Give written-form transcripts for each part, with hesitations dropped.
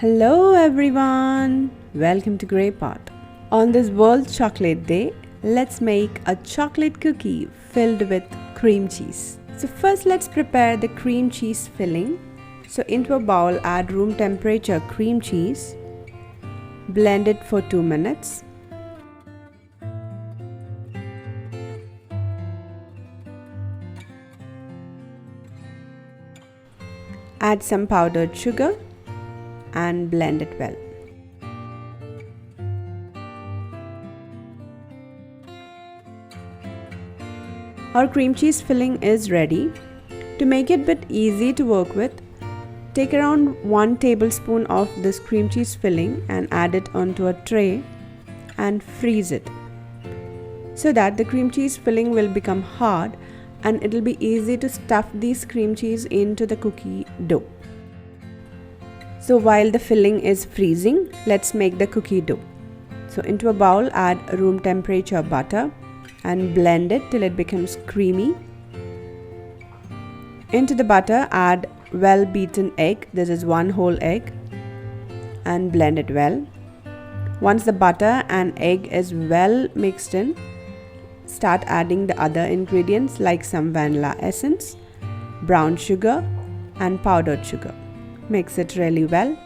Hello everyone! Welcome to Grey Pot. On this World Chocolate Day, let's make a chocolate cookie filled with cream cheese. So first let's prepare the cream cheese filling. So into a bowl add room temperature cream cheese. Blend it for 2 minutes. Add some powdered sugar and blend it well. Our cream cheese filling is ready. To make it a bit easy to work with, take around 1 tablespoon of this cream cheese filling and add it onto a tray and freeze it so that the cream cheese filling will become hard and it will be easy to stuff these cream cheese into the cookie dough. So while the filling is freezing, let's make the cookie dough. So into a bowl add room temperature butter and blend it till it becomes creamy. Into the butter add well beaten egg, this is 1 whole egg, and blend it well. Once the butter and egg is well mixed in, start adding the other ingredients like some vanilla essence, brown sugar and powdered sugar. Mix it really well.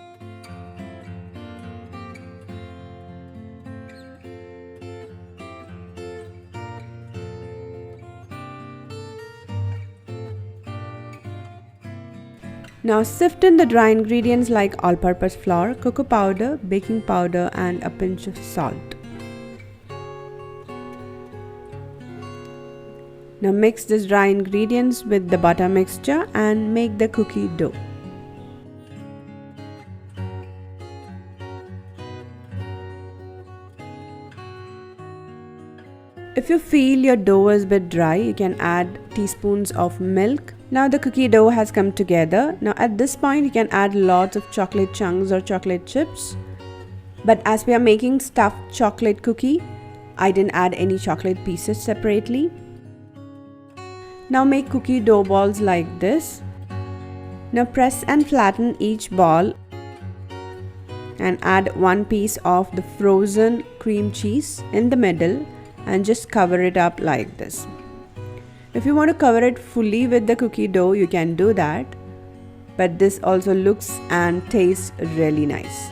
Now sift in the dry ingredients like all-purpose flour, cocoa powder, baking powder and a pinch of salt. Now mix these dry ingredients with the butter mixture and make the cookie dough. If you feel your dough is a bit dry, you can add teaspoons of milk. Now the cookie dough has come together. Now at this point you can add lots of chocolate chunks or chocolate chips. But as we are making stuffed chocolate cookie, I didn't add any chocolate pieces separately. Now make cookie dough balls like this. Now press and flatten each ball and add 1 piece of the frozen cream cheese in the middle and just cover it up like this. If you want to cover it fully with the cookie dough, you can do that, but this also looks and tastes really nice.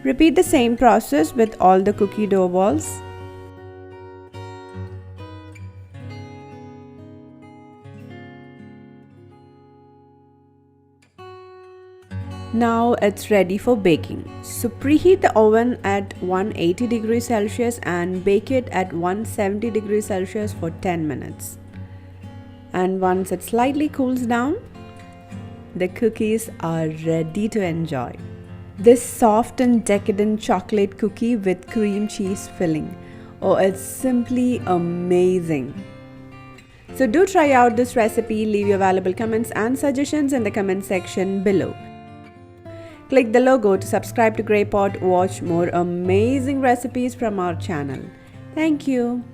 Repeat the same process with all the cookie dough balls. Now it's ready for baking. So preheat the oven at 180 degrees Celsius and bake it at 170 degrees Celsius for 10 minutes. And once it slightly cools down, the cookies are ready to enjoy. This soft and decadent chocolate cookie with cream cheese filling. Oh, it's simply amazing. So do try out this recipe. Leave your valuable comments and suggestions in the comment section below. Click the logo to subscribe to Grey Pot. Watch more amazing recipes from our channel. Thank you.